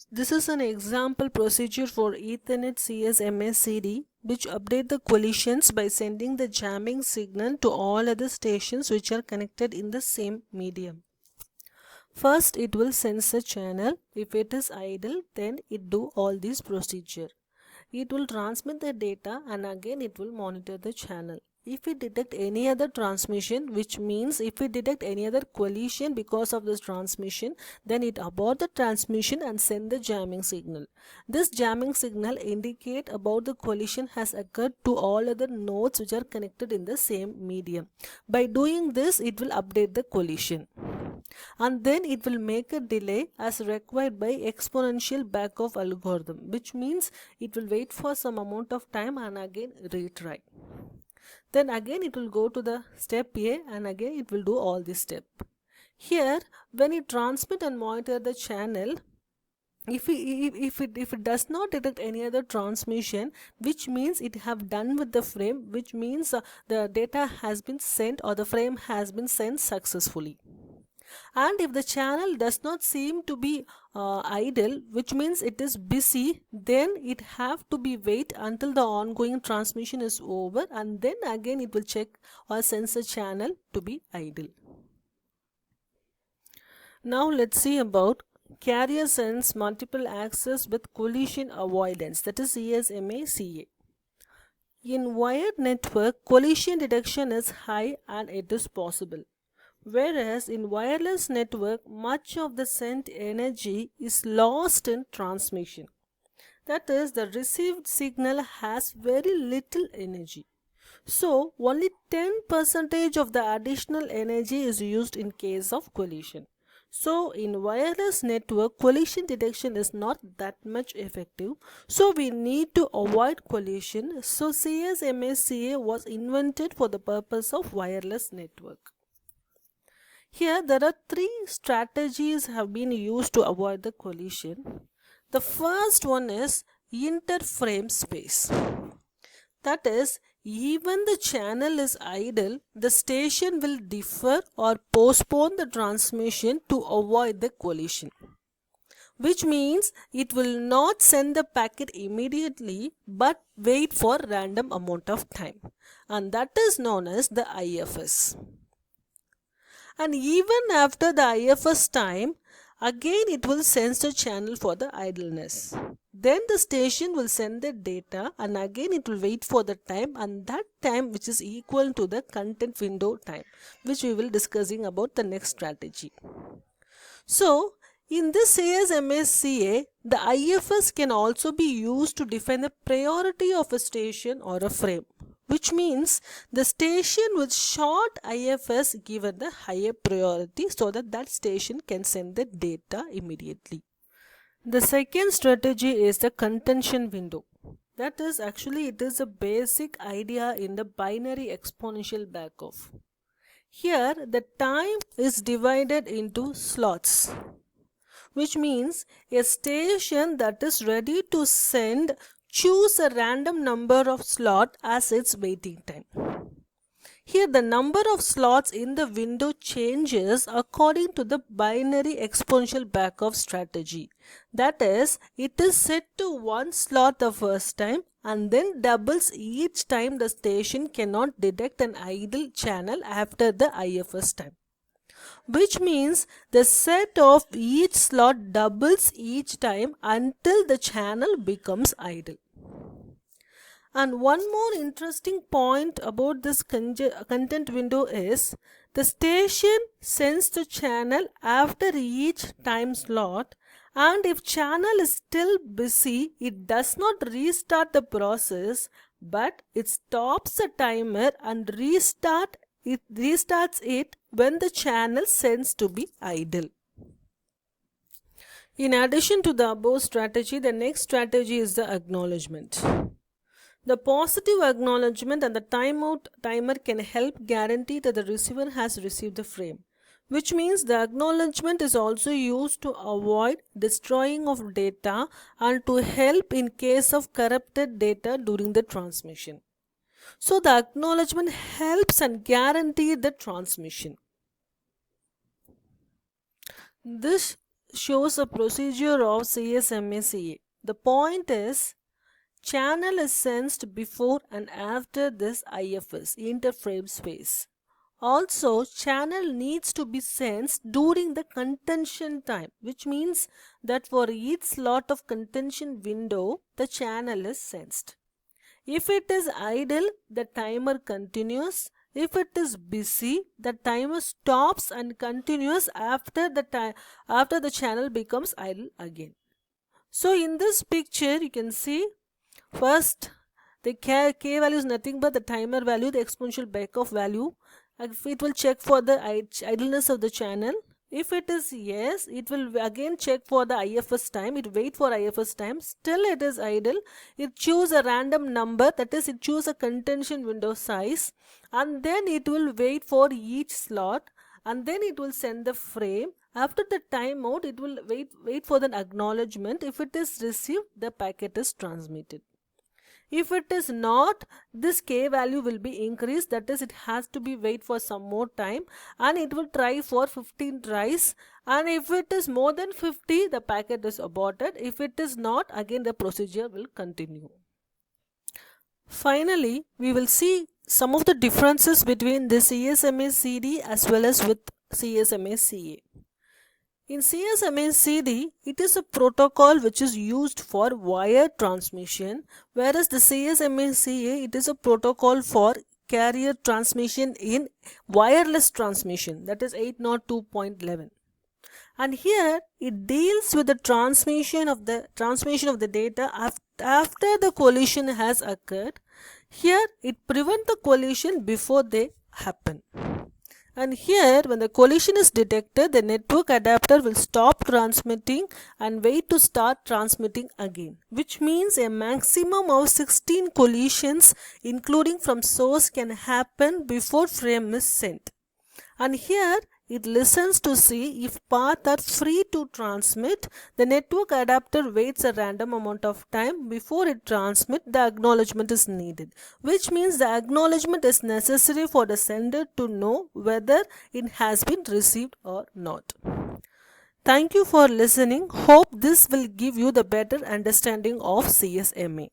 This is an example procedure for Ethernet CSMA CD, which update the collisions by sending the jamming signal to all other stations which are connected in the same medium. First, it will sense a channel. If it is idle, then it do all this procedure. It will transmit the data and again it will monitor the channel. If we detect any other transmission, which means if we detect any other collision because of this transmission, then it abort the transmission and send the jamming signal. This jamming signal indicate about the collision has occurred to all other nodes which are connected in the same medium. By doing this, it will update the collision. And then it will make a delay as required by exponential backoff algorithm, which means it will wait for some amount of time and again retry. Then again it will go to the step A and again it will do all this step. Here, when it transmit and monitor the channel, if it does not detect any other transmission, which means it have done with the frame, which means the data has been sent or the frame has been sent successfully. And if the channel does not seem to be idle, which means it is busy, then it have to be wait until the ongoing transmission is over and then again it will check or sense the channel to be idle. Now let's see about carrier sense multiple access with collision avoidance, that is CSMA-CA. In wired network, collision detection is high and it is possible. Whereas in wireless network, much of the sent energy is lost in transmission. That is, the received signal has very little energy. So, only 10% of the additional energy is used in case of collision. So, in wireless network, collision detection is not that much effective. So, we need to avoid collision. So, CSMA-CA was invented for the purpose of wireless network. Here there are three strategies have been used to avoid the collision. The first one is interframe space. That is, even the channel is idle, the station will defer or postpone the transmission to avoid the collision. Which means it will not send the packet immediately but wait for random amount of time. And that is known as the IFS. And even after the IFS time, again it will sense the channel for the idleness. Then the station will send the data and again it will wait for the time, and that time which is equal to the content window time, which we will discussing about the next strategy. So, in this CSMA-CA, the IFS can also be used to define the priority of a station or a frame, which means the station with short IFS given the higher priority so that station can send the data immediately. The second strategy is the contention window. That is, actually it is a basic idea in the binary exponential backoff. Here the time is divided into slots, which means a station that is ready to send choose a random number of slots as its waiting time. Here the number of slots in the window changes according to the binary exponential backoff strategy. That is, it is set to one slot the first time and then doubles each time the station cannot detect an idle channel after the IFS time. Which means the set of each slot doubles each time until the channel becomes idle. And one more interesting point about this content window is the station sends the channel after each time slot, and if channel is still busy, it does not restart the process, but it stops the timer and restarts it when the channel sends to be idle. In addition to the above strategy, the next strategy is the acknowledgement. The positive acknowledgement and the timeout timer can help guarantee that the receiver has received the frame, which means the acknowledgement is also used to avoid destroying of data and to help in case of corrupted data during the transmission. So the acknowledgement helps and guarantees the transmission. This shows a procedure of CSMA-CA. The point is, channel is sensed before and after this IFS, interframe space. Also, channel needs to be sensed during the contention time, which means that for each slot of contention window, the channel is sensed. If it is idle, the timer continues. If it is busy, the timer stops and continues after the channel becomes idle again. So in this picture, you can see first the k value is nothing but the timer value, the exponential Beckhoff value. It will check for the idleness of the channel. If it is yes, it will again check for the IFS time. It wait for IFS time. Still it is idle. It choose a random number, that is it choose a contention window size, and then it will wait for each slot, and then it will send the frame. After the timeout, it will wait for the acknowledgement. If it is received, the packet is transmitted. If it is not, this k value will be increased, that is it has to be wait for some more time, and it will try for 15 tries, and if it is more than 50, the packet is aborted. If it is not, again the procedure will continue. Finally, we will see some of the differences between the CSMA-CD as well as with CSMA-CA. In CSMA-CD, it is a protocol which is used for wire transmission, whereas the CSMA-CA, it is a protocol for carrier transmission in wireless transmission, that is 802.11. And here it deals with the transmission of the data after the collision has occurred. Here it prevents the collision before they happen. And here, when the collision is detected, the network adapter will stop transmitting and wait to start transmitting again, which means a maximum of 16 collisions including from source can happen before frame is sent. And here it listens to see if paths are free to transmit. The network adapter waits a random amount of time before it transmits. The acknowledgement is needed, which means the acknowledgement is necessary for the sender to know whether it has been received or not. Thank you for listening. Hope this will give you the better understanding of CSMA.